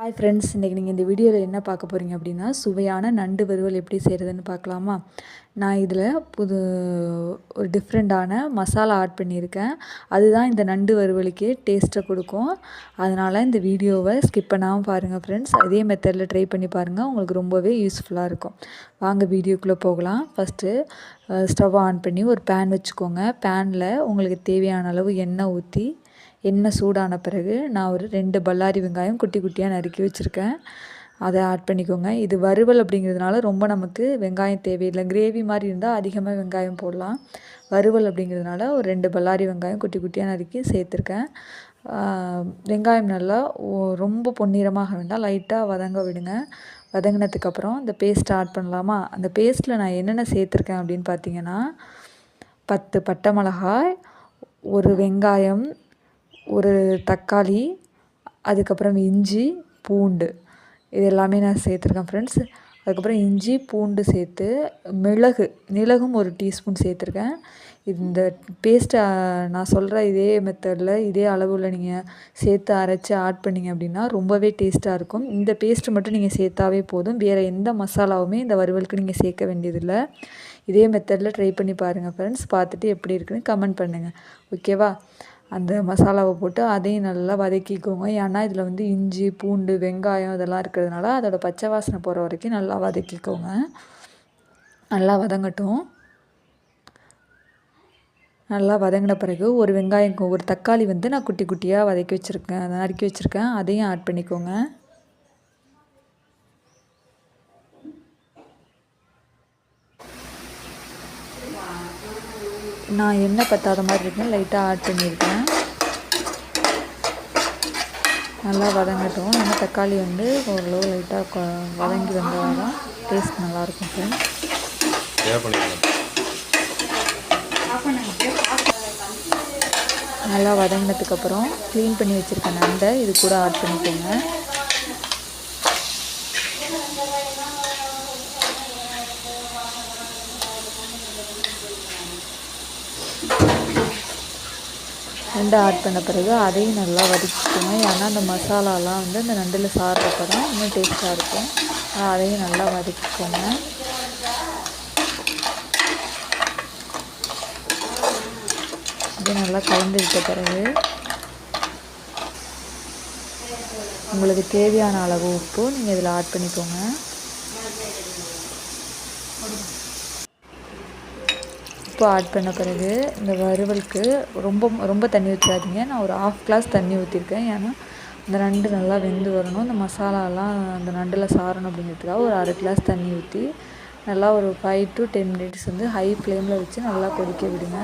Hi friends, இன்றைக்கி நீங்கள் இந்த வீடியோவில் என்ன பார்க்க போகிறீங்க அப்படின்னா, சுவையான நண்டு வறுவல் எப்படி செய்கிறதுன்னு பார்க்கலாமா? நான் இதில் ஒரு டிஃப்ரெண்ட்டான மசாலா ஆட் பண்ணியிருக்கேன். அதுதான் இந்த நண்டு வறுவலுக்கே டேஸ்ட்டை கொடுக்கும். அதனால் இந்த வீடியோவை ஸ்கிப் பண்ணாமல் பாருங்கள் ஃப்ரெண்ட்ஸ். அதே மெத்தடில் ட்ரை பண்ணி பாருங்கள், உங்களுக்கு ரொம்பவே யூஸ்ஃபுல்லாக இருக்கும். வாங்க வீடியோக்குள்ளே போகலாம். ஃபஸ்ட்டு ஸ்டவ் ஆன் பண்ணி ஒரு பேன் வச்சுக்கோங்க. பேனில் உங்களுக்கு தேவையான அளவு எண்ணெய் ஊற்றி, எண்ணெய் சூடான பிறகு நான் ஒரு 2 பல்லாரி வெங்காயம் குட்டி குட்டியாக நறுக்கி வச்சுருக்கேன். அதை ஆட் பண்ணிக்கோங்க. இது வறுவல் அப்படிங்கிறதுனால ரொம்ப நமக்கு வெங்காயம் தேவையில்லை. கிரேவி மாதிரி இருந்தால் அதிகமாக வெங்காயம் போடலாம். வறுவல் அப்படிங்கிறதுனால ஒரு 2 பல்லாரி வெங்காயம் குட்டி குட்டியாக நறுக்கி சேர்த்துருக்கேன். வெங்காயம் நல்லா ரொம்ப பொன்னிறமாக வேண்டாம், லைட்டாக வதங்க விடுங்க. வதங்கினதுக்கப்புறம் இந்த பேஸ்ட்டை ஆட் பண்ணலாமா? அந்த பேஸ்ட்டில் நான் என்னென்ன சேர்த்துருக்கேன் அப்படின்னு பார்த்தீங்கன்னா, 10 பட்டை மிளகாய், ஒரு வெங்காயம், ஒரு தக்காளி, அதுக்கப்புறம் இஞ்சி, பூண்டு, இது எல்லாமே நான் சேர்த்துருக்கேன் ஃப்ரெண்ட்ஸ். அதுக்கப்புறம் இஞ்சி பூண்டு சேர்த்து மிளகும் ஒரு டீஸ்பூன் சேர்த்துருக்கேன். இந்த பேஸ்ட்டை நான் சொல்கிற இதே மெத்தடில் இதே அளவில் நீங்கள் சேர்த்து அரைச்சி ஆட் பண்ணிங்க அப்படின்னா ரொம்பவே டேஸ்ட்டாக இருக்கும். இந்த பேஸ்ட்டு மட்டும் நீங்கள் சேர்த்தாவே போதும். வேறு எந்த மசாலாவுமே இந்த வறுவலுக்கு நீங்கள் சேர்க்க வேண்டியதில்லை. இதே மெத்தடில் ட்ரை பண்ணி பாருங்கள் ஃப்ரெண்ட்ஸ். பார்த்துட்டு எப்படி இருக்குன்னு கமெண்ட் பண்ணுங்கள், ஓகேவா? அந்த மசாலாவை போட்டு அதையும் நல்லா வதக்கிக்கோங்க. ஏன்னா இதில் இஞ்சி பூண்டு வெங்காயம் இதெல்லாம் இருக்கிறதுனால அதோட பச்சை வாசனை போகிற வரைக்கும் நல்லா வதக்கிக்கோங்க. நல்லா வதங்கட்டும். நல்லா வதங்கின பிறகு ஒரு வெங்காயம், ஒரு தக்காளி நான் குட்டி குட்டியாக வதக்கி வச்சுருக்கேன், அதை நறுக்கி வச்சுருக்கேன். அதையும் ஆட் பண்ணிக்கோங்க. நான் எண்ணெய் பத்தாத மாதிரி இருக்கேன், லைட்டாக ஆட் பண்ணியிருக்கேன். நல்லா வதங்கட்டும். நம்ம தக்காளி ஓரளவு லைட்டாக வதங்கி வந்தால் தான் டேஸ்ட் நல்லாயிருக்கும் ஃப்ரெண்ட்ஸ். நல்லா வதங்கினதுக்கப்புறம் க்ளீன் பண்ணி வச்சுருக்க நண்டை இது கூட ஆட் பண்ணிக்கோங்க. நண்டை ஆட் பண்ண பிறகு அதையும் நல்லா வதக்கிக்கோங்க. ஏன்னா அந்த மசாலாலாம் அந்த நண்டில் சாறுறப்ப தான் இன்னும் டேஸ்ட்டாக இருக்கும். அதையும் நல்லா வதக்கிக்கோங்க. இது நல்லா கலந்து விட்ட பிறகு உங்களுக்கு தேவையான அளவு உப்பு நீங்கள் இதில் ஆட் பண்ணிக்கோங்க. உப்பு ஆட் பண்ண பிறகு இந்த வறுவலுக்கு ரொம்ப தண்ணி ஊற்றாதீங்க. நான் ஒரு 1/2 கிளாஸ் தண்ணி ஊற்றிருக்கேன். ஏன்னா இந்த நண்டு நல்லா வெந்து வரணும், இந்த மசாலாலாம் அந்த நண்டில் சாரணும் அப்படிங்கிறதுக்காக ஒரு 1/2 கிளாஸ் தண்ணி ஊற்றி நல்லா ஒரு 5 to 10 மினிட்ஸ் ஹை ஃப்ளேமில் வச்சு நல்லா கொதிக்க விடுங்க.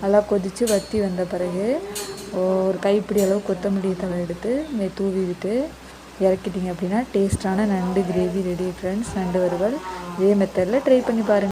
நல்லா கொதித்து வற்றி வந்த பிறகு ஒரு கைப்பிடி அளவு கொத்தமல்லி தழை எடுத்து தூவி விட்டு இறக்கிட்டிங்க அப்படின்னா டேஸ்ட்டான நண்டு கிரேவி ரெடி ஃப்ரெண்ட்ஸ். நண்டு வறுவல் இதே மெத்தடில் ட்ரை பண்ணி பாருங்கள்.